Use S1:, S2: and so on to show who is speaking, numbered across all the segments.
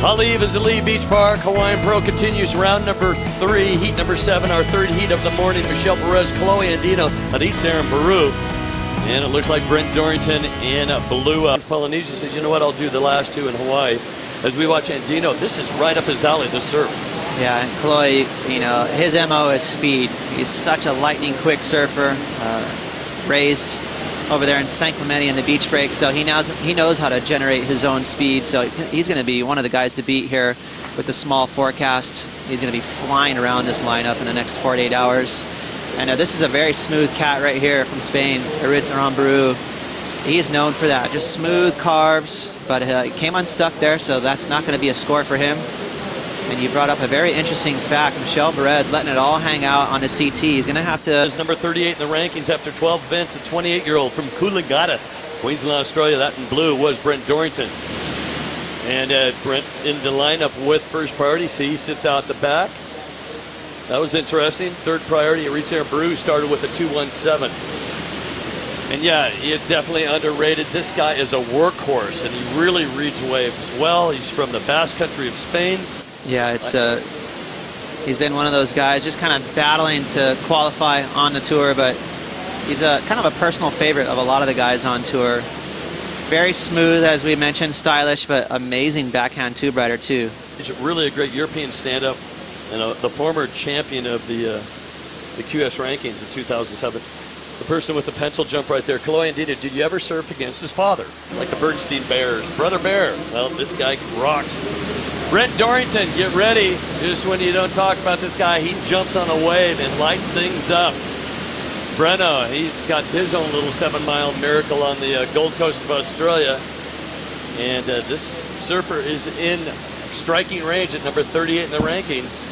S1: Haliv is the lead beach park. Hawaiian Pro continues round number 3, heat number 7, our third heat of the morning. Michelle Perez, Kolohe Andino, Aritz Aranburu. And it looks like Brent Dorrington in blue. Polynesia says, you know what, I'll do the last two in Hawaii. As we watch Andino, this is right up his alley, the surf.
S2: Yeah, and Kolohe, you know, his MO is speed. He's such a lightning quick surfer. Raised over there in San Clemente in the beach break, so he knows how to generate his own speed. So he's going to be one of the guys to beat here with the small forecast. He's going to be flying around this lineup in the next 48 hours. And this is a very smooth cat right here from Spain, Aritz Aranburu. He is known for that, just smooth carves, but he came unstuck there, so that's not going to be a score for him. And you brought up a very interesting fact. Michelle Perez letting it all hang out on the CT. He's going to have to...
S1: He's number 38 in the rankings after 12 events. A 28-year-old from Coolangatta, Queensland, Australia. That in blue was Brent Dorrington. And Brent in the lineup with first priority. See, he sits out the back. That was interesting. Third priority, Aritz Aranburu started with a 2:17. And yeah, he definitely underrated. This guy is a workhorse, and he really reads waves well. He's from the Basque Country of Spain.
S2: Yeah, it's he's been one of those guys just kind of battling to qualify on the tour, but he's a kind of a personal favorite of a lot of the guys on tour. Very smooth, as we mentioned, stylish, but amazing backhand tube rider too.
S1: He's really a great European stand-up, and the former champion of the QS rankings in 2007. The person with the pencil jump right there, Kolohe Andino. Did you ever surf against his father, like the Bernstein Bears? Brother Bear. Well, this guy rocks. Brent Dorrington, get ready. Just when you don't talk about this guy, he jumps on a wave and lights things up. Breno, he's got his own little 7-mile miracle on the Gold Coast of Australia. And this surfer is in striking range at number 38 in the rankings.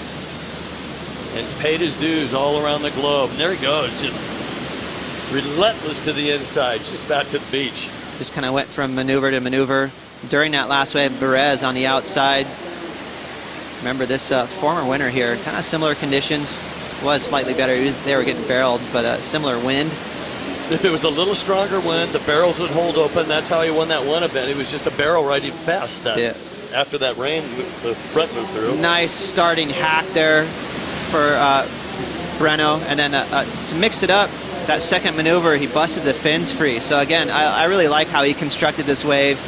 S1: And he's paid his dues all around the globe. And there he goes, just relentless to the inside, just back to the beach.
S2: Just kind of went from maneuver to maneuver. During that last wave, Perez on the outside. Remember this former winner here, kind of similar conditions, was slightly better. They were getting barreled, but similar wind.
S1: If it was a little stronger wind, the barrels would hold open. That's how he won that one event. It was just a barrel riding fast after that rain, the front moved through.
S2: Nice starting hack there for Breno, and then to mix it up, that second maneuver, he busted the fins free. So again, I really like how he constructed this wave.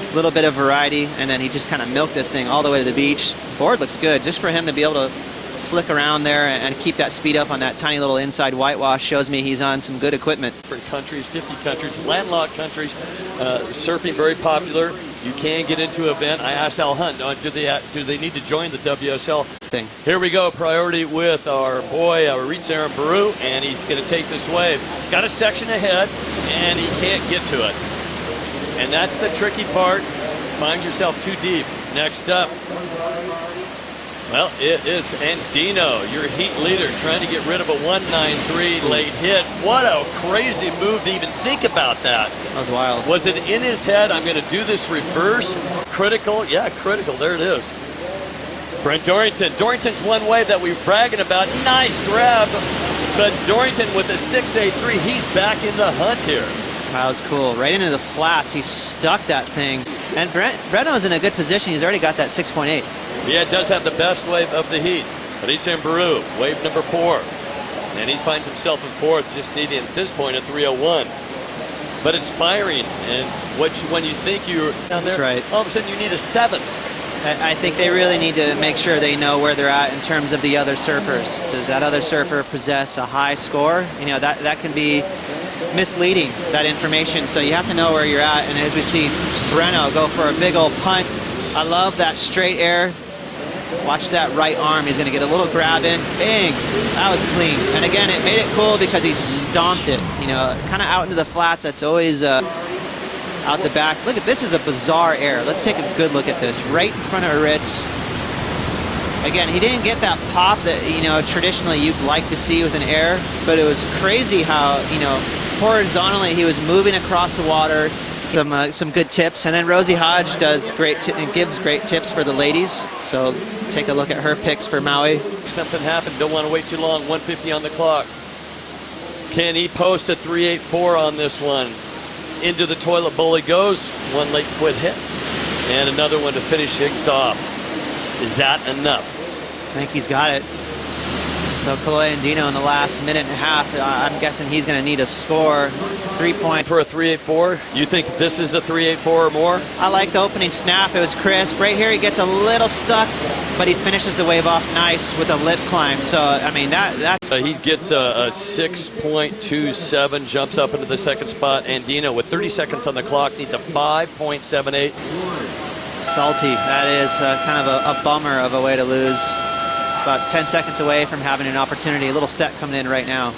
S2: A little bit of variety, and then he just kind of milked this thing all the way to the beach. Board looks good. Just for him to be able to flick around there and keep that speed up on that tiny little inside whitewash shows me he's on some good equipment.
S1: Different countries, 50 countries, landlocked countries, surfing very popular. You can get into an event. I asked Al Hunt, do they need to join the WSL
S2: thing?
S1: Here we go, priority with our boy Aritz Aranburu, and he's going to take this wave. He's got a section ahead, and he can't get to it. And that's the tricky part. Find yourself too deep. Next up, well, it is Andino, your heat leader, trying to get rid of a 193 late hit. What a crazy move to even think about that.
S2: That was wild.
S1: Was it in his head, I'm going to do this reverse? Critical? Yeah, critical. There it is. Brent Dorrington. Dorrington's one wave that we were bragging about. Nice grab. But Dorrington with a 6.83, he's back in the hunt here.
S2: That was cool. Right into the flats, he stuck that thing. And Breno's in a good position. He's already got that 6.8.
S1: Yeah, it does have the best wave of the heat. Aritz Aranburu, wave number 4. And he finds himself in 4th, just needing at this point a 301. But it's firing, and when you think you're down there,
S2: that's right,
S1: all of a sudden you need a 7.
S2: I think they really need to make sure they know where they're at in terms of the other surfers. Does that other surfer possess a high score? You know, that can be misleading, that information. So you have to know where you're at. And as we see Breno go for a big old punt, I love that straight air. Watch that right arm. He's going to get a little grab in. Bang! That was clean. And again, it made it cool because he stomped it. You know, kind of out into the flats. That's always out the back. Look at this, is a bizarre air. Let's take a good look at this. Right in front of Aritz. Again, he didn't get that pop that, you know, traditionally you'd like to see with an air, but it was crazy how, you know, horizontally he was moving across the water. Some good tips, and then Rosie Hodge does gives great tips for the ladies. So take a look at her picks for Maui.
S1: Something happened. Don't want to wait too long. 150 on the clock. Can he post a 3.84 on this one? Into the toilet bowl he goes. One late quit hit. And another one to finish things off. Is that enough?
S2: I think he's got it. So Kolohe Andino in the last minute and a half, I'm guessing he's going to need a score, 3 points.
S1: For a 3.84, you think this is a 3.84 or more?
S2: I like the opening snap. It was crisp. Right here he gets a little stuck, but he finishes the wave off nice with a lip climb. So, I mean, that's...
S1: He gets a 6.27, jumps up into the second spot. Andino, with 30 seconds on the clock, needs a 5.78.
S2: Salty. That is kind of a bummer of a way to lose. About 10 seconds away from having an opportunity. A little set coming in right now.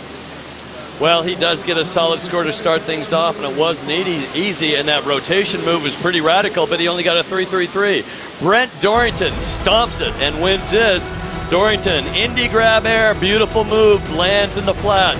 S1: Well, he does get a solid score to start things off, and it wasn't easy, and that rotation move was pretty radical, but he only got a 3.33. Brent Dorrington stomps it and wins this. Dorrington, indie grab air, beautiful move, lands in the flat.